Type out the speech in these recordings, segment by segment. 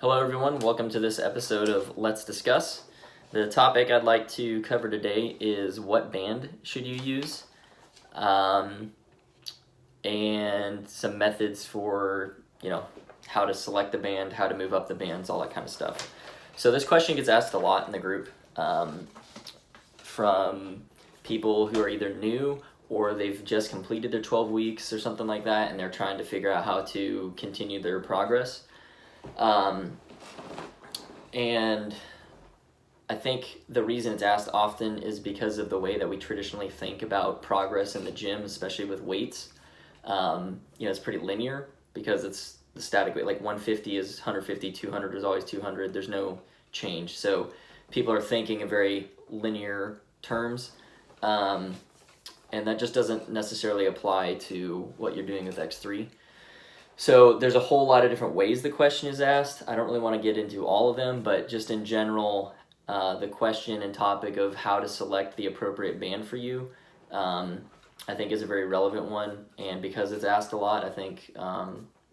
Hello everyone, welcome to this episode of Let's Discuss. The topic I'd like to cover today is what band should you use, and some methods for, how to select the band, how to move up the bands, all that kind of stuff. So this question gets asked a lot in the group from people who are either new or they've just completed their 12 weeks or something like that, and they're trying to figure out how to continue their progress. And I think the reason it's asked often is because of the way that we traditionally think about progress in the gym, especially with weights. It's pretty linear because it's the static weight, like 150 is 150, 200 is always 200. There's no change. So people are thinking in very linear terms. And that just doesn't necessarily apply to what you're doing with X3. So there's a whole lot of different ways the question is asked. I don't really want to get into all of them, but just in general, the question and topic of how to select the appropriate band for you, I think is a very relevant one. And because it's asked a lot, I think,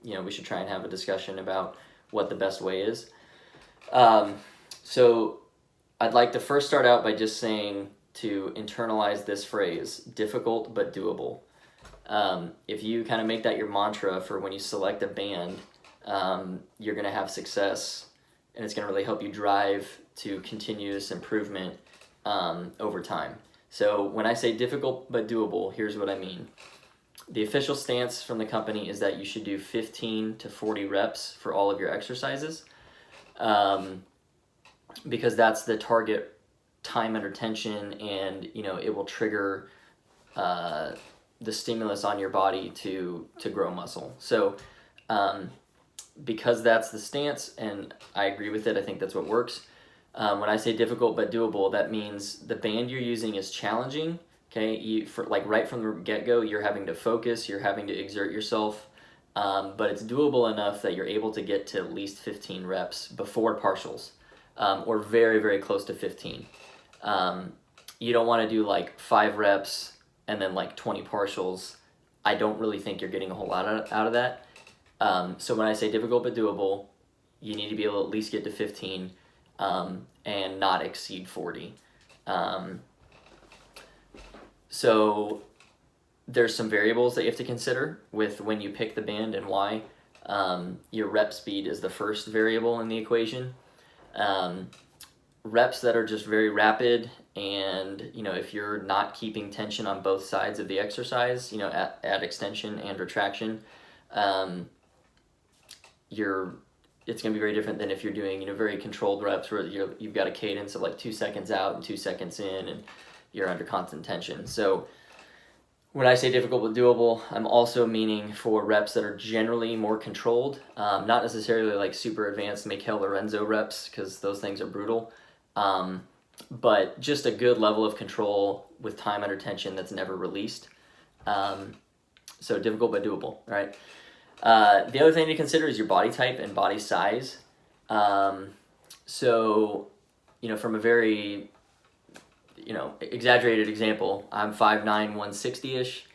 we should try and have a discussion about what the best way is. So I'd like to first start out by just saying to internalize this phrase, difficult but doable. If you kind of make that your mantra for when you select a band, you're going to have success, and it's going to really help you drive to continuous improvement over time. So when I say difficult but doable, here's what I mean. The official stance from the company is that you should do 15 to 40 reps for all of your exercises, because that's the target time under tension, and it will trigger the stimulus on your body to grow muscle. So because that's the stance, and I agree with it, I think that's what works. When I say difficult but doable, that means the band you're using is challenging. Okay, right from the get-go, you're having to focus, you're having to exert yourself, but it's doable enough that you're able to get to at least 15 reps before partials, or very, very close to 15. You don't want to do like 5 reps and then like 20 partials. I don't really think you're getting a whole lot out of that. So when I say difficult but doable, you need to be able to at least get to 15 and not exceed 40. So there's some variables that you have to consider with when you pick the band and why. Your rep speed is the first variable in the equation. Reps that are just very rapid, and if you're not keeping tension on both sides of the exercise, at extension and retraction, it's going to be very different than if you're doing very controlled reps where you've got a cadence of like 2 seconds out and 2 seconds in, and you're under constant tension. So when I say difficult but doable, I'm also meaning for reps that are generally more controlled, not necessarily like super advanced Mikel Lorenzo reps, because those things are brutal. But just a good level of control with time under tension that's never released. So difficult but doable, right? The other thing to consider is your body type and body size. So, from a very, exaggerated example, I'm 5'9", 160-ish.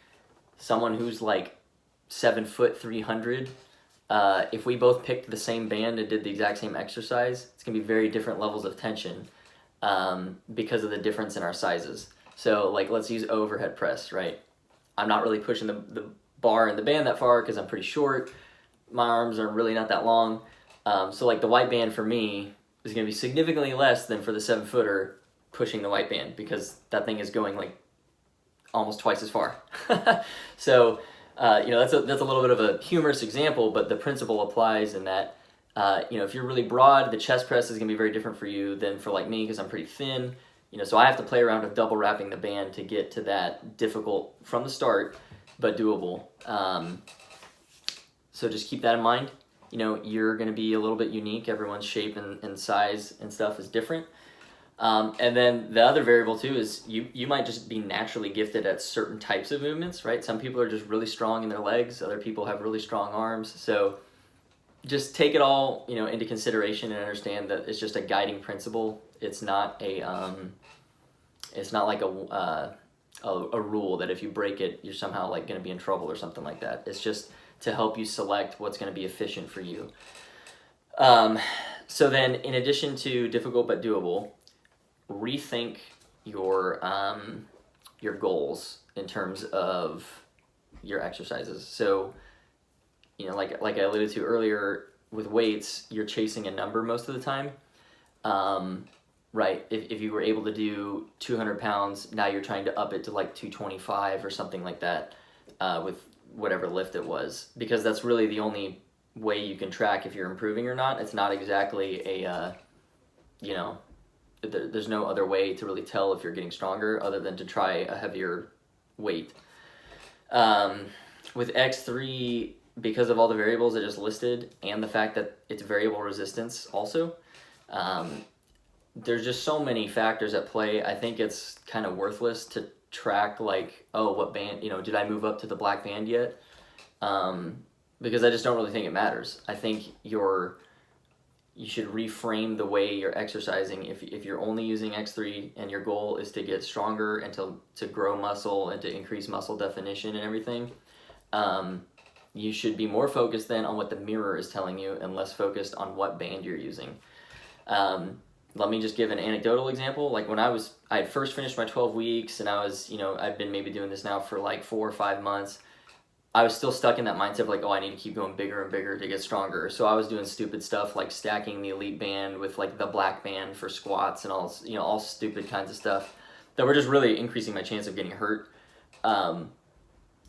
Someone who's like 7 foot, 300. If we both picked the same band and did the exact same exercise, it's going to be very different levels of tension because of the difference in our sizes. So like, let's use overhead press, right? I'm not really pushing the bar in the band that far because I'm pretty short. My arms are really not that long. So like the white band for me is going to be significantly less than for the 7-footer pushing the white band, because that thing is going like almost twice as far. So that's a little bit of a humorous example, but the principle applies in that, if you're really broad, the chest press is going to be very different for you than for like me, because I'm pretty thin. So I have to play around with double wrapping the band to get to that difficult from the start, but doable. So just keep that in mind. You're going to be a little bit unique. Everyone's shape and size and stuff is different. And then the other variable too is you might just be naturally gifted at certain types of movements, right? Some people are just really strong in their legs. Other people have really strong arms. So just take it all, into consideration and understand that it's just a guiding principle. It's not it's not like a rule that if you break it, you're somehow like going to be in trouble or something like that. It's just to help you select what's going to be efficient for you. So then, in addition to difficult but doable, rethink your goals in terms of your exercises. So, you know, like I alluded to earlier, with weights, you're chasing a number most of the time. Right? If you were able to do 200 pounds, now you're trying to up it to like 225 or something like that with whatever lift it was, because that's really the only way you can track if you're improving or not. It's not exactly a, you know, there's no other way to really tell if you're getting stronger other than to try a heavier weight. With X3, because of all the variables I just listed and the fact that it's variable resistance also, there's just so many factors at play. I think it's kind of worthless to track like, oh, what band, you know, did I move up to the black band yet? Because I just don't really think it matters. I think you should reframe the way you're exercising. If you're only using X3 and your goal is to get stronger and to grow muscle and to increase muscle definition and everything, you should be more focused then on what the mirror is telling you and less focused on what band you're using. Let me just give an anecdotal example. Like when I had first finished my 12 weeks and I was, you know, I've been maybe doing this now for like 4 or 5 months. I was still stuck in that mindset of like, oh, I need to keep going bigger and bigger to get stronger. So I was doing stupid stuff like stacking the elite band with like the black band for squats and all, you know, all stupid kinds of stuff that were just really increasing my chance of getting hurt.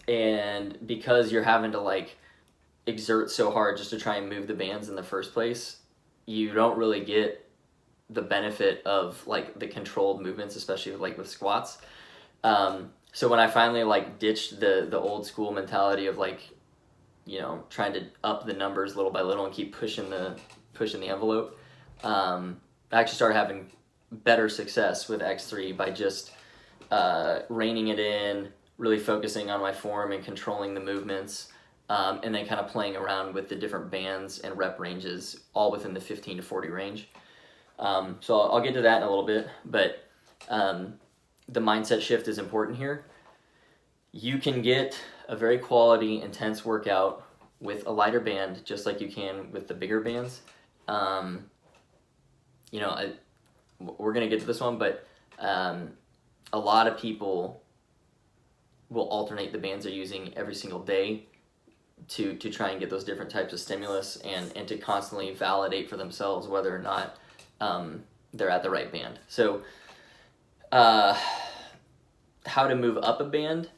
And because you're having to like exert so hard just to try and move the bands in the first place, you don't really get the benefit of like the controlled movements, especially like with squats. So when I finally like ditched the old school mentality of like, you know, trying to up the numbers little by little and keep pushing the envelope, I actually started having better success with X3 by just reining it in, really focusing on my form and controlling the movements, and then kind of playing around with the different bands and rep ranges, all within the 15 to 40 range. So I'll get to that in a little bit, but the mindset shift is important here. You can get a very quality, intense workout with a lighter band, just like you can with the bigger bands. You know, we're going to get to this one, but a lot of people will alternate the bands they're using every single day to try and get those different types of stimulus and to constantly validate for themselves whether or not they're at the right band. So how to move up a band,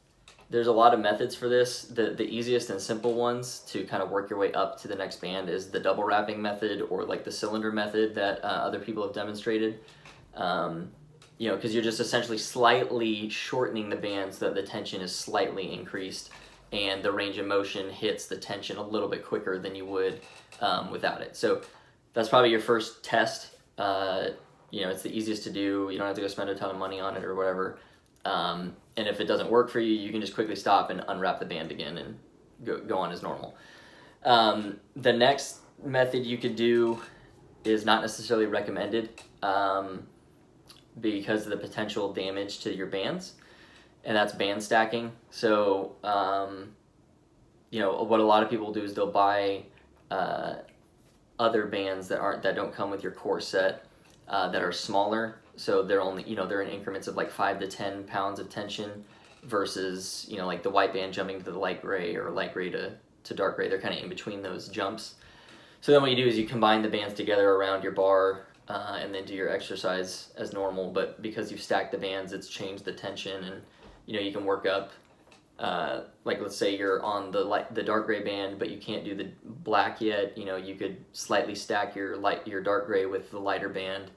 there's a lot of methods for this. The easiest and simple ones to kind of work your way up to the next band is the double wrapping method or like the cylinder method that other people have demonstrated. You know, because you're just essentially slightly shortening the band so that the tension is slightly increased and the range of motion hits the tension a little bit quicker than you would without it. So that's probably your first test. You know, it's the easiest to do. You don't have to go spend a ton of money on it or whatever. And if it doesn't work for you, you can just quickly stop and unwrap the band again and go on as normal. The next method you could do is not necessarily recommended because of the potential damage to your bands, and that's band stacking. So, you know, what a lot of people do is they'll buy other bands that don't come with your core set that are smaller. So they're only, you know, they're in increments of like 5 to 10 pounds of tension versus, you know, like the white band jumping to the light gray or light gray to dark gray. They're kind of in between those jumps. So then what you do is you combine the bands together around your bar and then do your exercise as normal. But because you've stacked the bands, it's changed the tension, and you know, you can work up. Like let's say you're on the dark gray band, but you can't do the black yet. You know, you could slightly stack your dark gray with the lighter band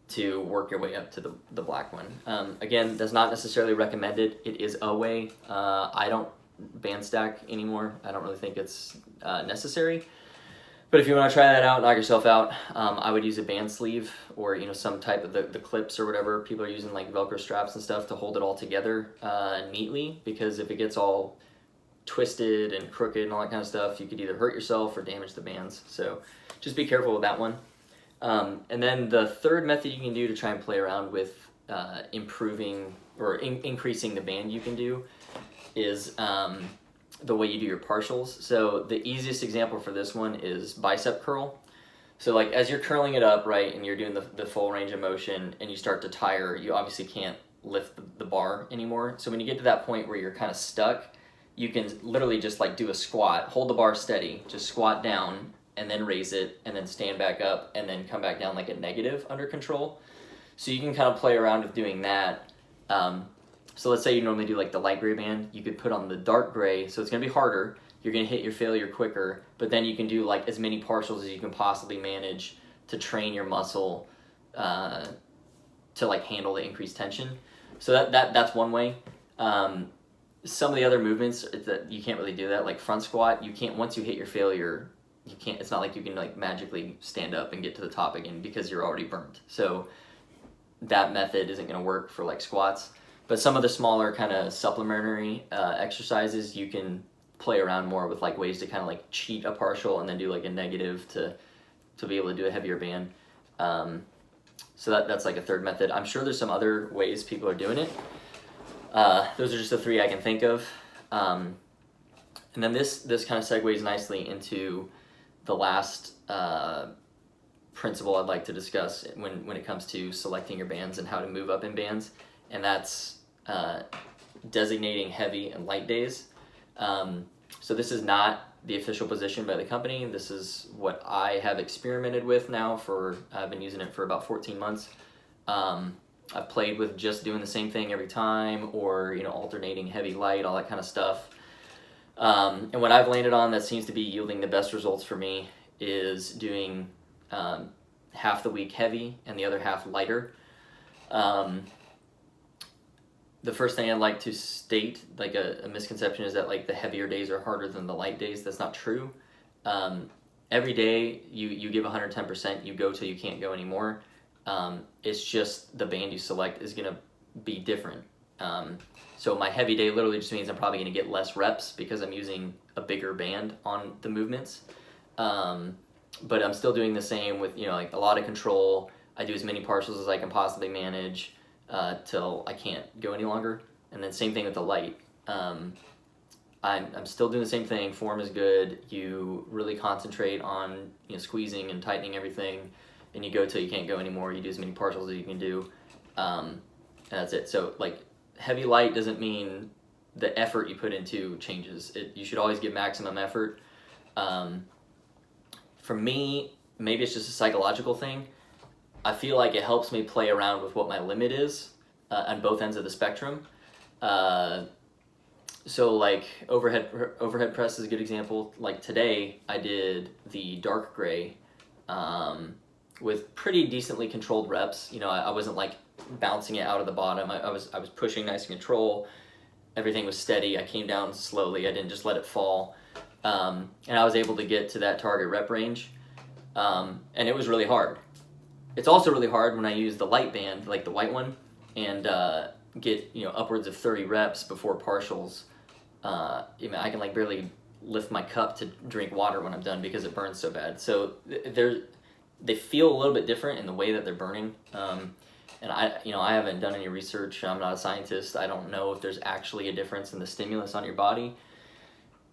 to work your way up to the black one. Again, that's not necessarily recommended. It is a way. I don't band stack anymore. I don't really think it's necessary. But if you want to try that out, knock yourself out, I would use a band sleeve or, you know, some type of the clips or whatever. People are using like Velcro straps and stuff to hold it all together neatly, because if it gets all twisted and crooked and all that kind of stuff, you could either hurt yourself or damage the bands. So just be careful with that one. And then the third method you can do to try and play around with improving or increasing the band you can do is the way you do your partials. So the easiest example for this one is bicep curl. So like as you're curling it up, right, and you're doing the full range of motion and you start to tire, you obviously can't lift the bar anymore. So when you get to that point where you're kind of stuck, you can literally just like do a squat, hold the bar steady, just squat down and then raise it and then stand back up and then come back down like a negative under control. So you can kind of play around with doing that. So let's say you normally do like the light gray band, you could put on the dark gray, so it's gonna be harder, you're gonna hit your failure quicker, but then you can do like as many partials as you can possibly manage to train your muscle to like handle the increased tension. So that's one way. Some of the other movements that you can't really do that, like front squat, you can't, once you hit your failure, you can't, it's not like you can like magically stand up and get to the top again because you're already burnt. So that method isn't gonna work for like squats. But some of the smaller kind of supplementary exercises, you can play around more with like ways to kind of like cheat a partial and then do like a negative to be able to do a heavier band. So that's like a third method. I'm sure there's some other ways people are doing it. Those are just the three I can think of. And then this kind of segues nicely into the last principle I'd like to discuss when it comes to selecting your bands and how to move up in bands, and that's designating heavy and light days. So this is not the official position by the company. This is what I have experimented with now I've been using it for about 14 months. I've played with just doing the same thing every time, or alternating heavy light, all that kind of stuff. And what I've landed on that seems to be yielding the best results for me is doing half the week heavy and the other half lighter. The first thing I'd like to state, like a misconception, is that like the heavier days are harder than the light days. That's not true. Every day you give 110%, you go till you can't go anymore. It's just the band you select is gonna be different. So my heavy day literally just means I'm probably gonna get less reps because I'm using a bigger band on the movements. But I'm still doing the same with like a lot of control. I do as many partials as I can possibly manage till I can't go any longer. And then same thing with the light. I'm still doing the same thing. Form is good. You really concentrate on squeezing and tightening everything, and you go till you can't go anymore. You do as many partials as you can do, and that's it. So like heavy light doesn't mean the effort you put into changes. You should always give maximum effort. For me, maybe it's just a psychological thing. I feel like it helps me play around with what my limit is on both ends of the spectrum. So like overhead press is a good example. Like today I did the dark gray with pretty decently controlled reps. I wasn't like bouncing it out of the bottom. I was pushing nice and control. Everything was steady. I came down slowly. I didn't just let it fall. And I was able to get to that target rep range. And it was really hard. It's also really hard when I use the light band, like the white one, and get upwards of 30 reps before partials. I can like barely lift my cup to drink water when I'm done because it burns so bad. So they feel a little bit different in the way that they're burning. And I haven't done any research. I'm not a scientist. I don't know if there's actually a difference in the stimulus on your body.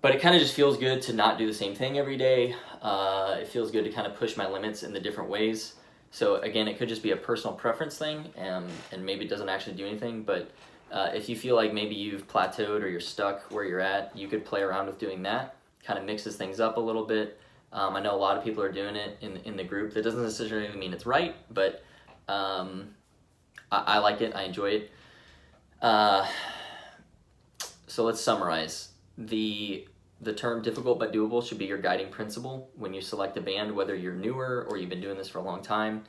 But it kind of just feels good to not do the same thing every day. It feels good to kind of push my limits in the different ways. So again, it could just be a personal preference thing, and maybe it doesn't actually do anything. But if you feel like maybe you've plateaued or you're stuck where you're at, you could play around with doing that. Kind of mixes things up a little bit. I know a lot of people are doing it in the group. That doesn't necessarily mean it's right, but I like it. I enjoy it. So let's summarize. The term difficult but doable should be your guiding principle when you select a band, whether you're newer or you've been doing this for a long time.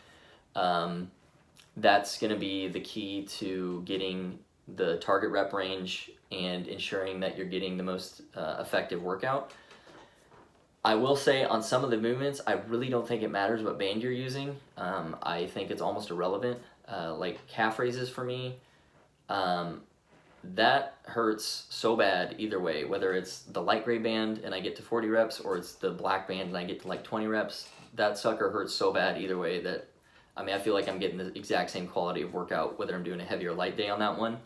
That's going to be the key to getting the target rep range and ensuring that you're getting the most effective workout. I will say on some of the movements, I really don't think it matters what band you're using. I think it's almost irrelevant. Like calf raises for me, that hurts so bad either way, whether it's the light gray band and I get to 40 reps or it's the black band and I get to like 20 reps. That sucker hurts so bad either way that I feel like I'm getting the exact same quality of workout whether I'm doing a heavy or light day on that one.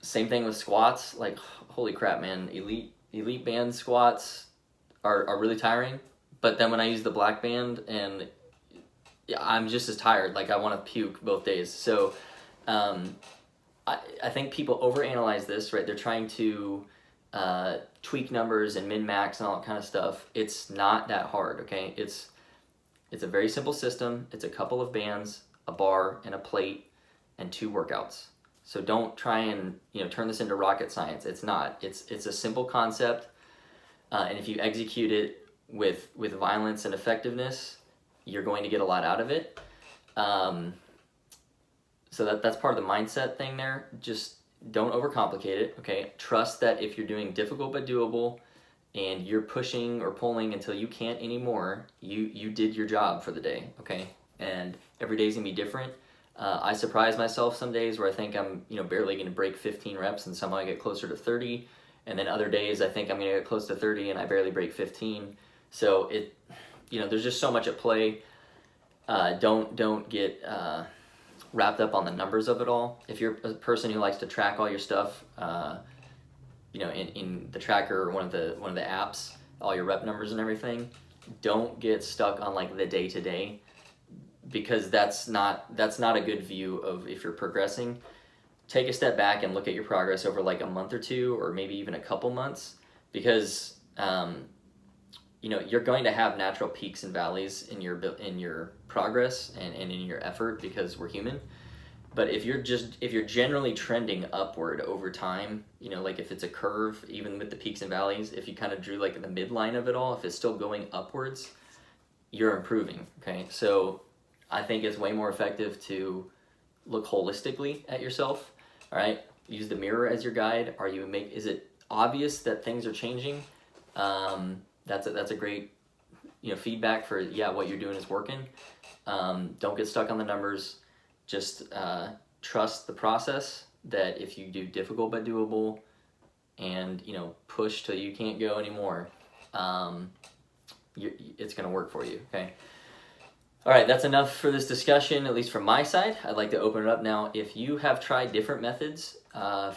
Same thing with squats. Like holy crap, man, elite band squats are really tiring, but then when I use the black band, and yeah, I'm just as tired. Like I want to puke both days. So I think people overanalyze this, right? They're trying to tweak numbers and min-max and all that kind of stuff. It's not that hard, okay? It's a very simple system. It's a couple of bands, a bar, and a plate, and 2 workouts. So don't try and turn this into rocket science. It's not. It's a simple concept, and if you execute it with violence and effectiveness, you're going to get a lot out of it. So that's part of the mindset thing there. Just don't overcomplicate it, okay? Trust that if you're doing difficult but doable and you're pushing or pulling until you can't anymore, you did your job for the day, okay? And every day's gonna be different. I surprise myself some days where I think I'm barely gonna break 15 reps and somehow I get closer to 30. And then other days I think I'm gonna get close to 30 and I barely break 15. So there's just so much at play. Don't get wrapped up on the numbers of it all. If you're a person who likes to track all your stuff, in the tracker or one of the apps, all your rep numbers and everything, don't get stuck on like the day to day, because that's not a good view of if you're progressing. Take a step back and look at your progress over like a month or two, or maybe even a couple months, because you're going to have natural peaks and valleys in your progress and in your effort, because we're human. But if you're generally trending upward over time, like if it's a curve, even with the peaks and valleys, if you kind of drew like the midline of it all, if it's still going upwards, you're improving, okay? So I think it's way more effective to look holistically at yourself, all right? Use the mirror as your guide. Is it obvious that things are changing? That's a great feedback for what you're doing is working. Don't get stuck on the numbers. Just trust the process, that if you do difficult but doable and push till you can't go anymore, it's going to work for you, okay? All right, that's enough for this discussion, at least from my side. I'd like to open it up now. If you have tried different methods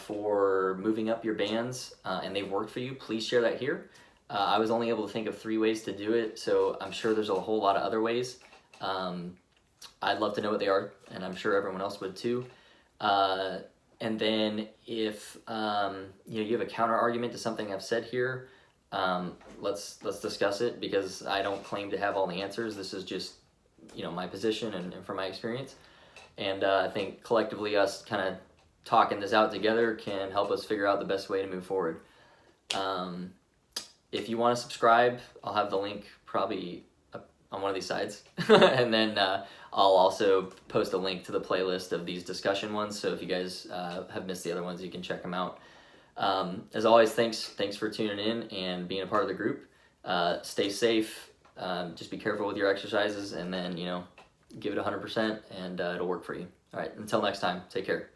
for moving up your bands and they've worked for you, please share that here. I was only able to think of 3 ways to do it, so I'm sure there's a whole lot of other ways. I'd love to know what they are, and I'm sure everyone else would too. And then if you have a counter argument to something I've said here, let's discuss it, because I don't claim to have all the answers. This is just my position and from my experience. And I think collectively us kind of talking this out together can help us figure out the best way to move forward. If you want to subscribe, I'll have the link probably on one of these sides. And then I'll also post a link to the playlist of these discussion ones. So if you guys have missed the other ones, you can check them out. As always, thanks for tuning in and being a part of the group. Stay safe. Just be careful with your exercises, and then, give it 100%, and it'll work for you. All right, until next time, take care.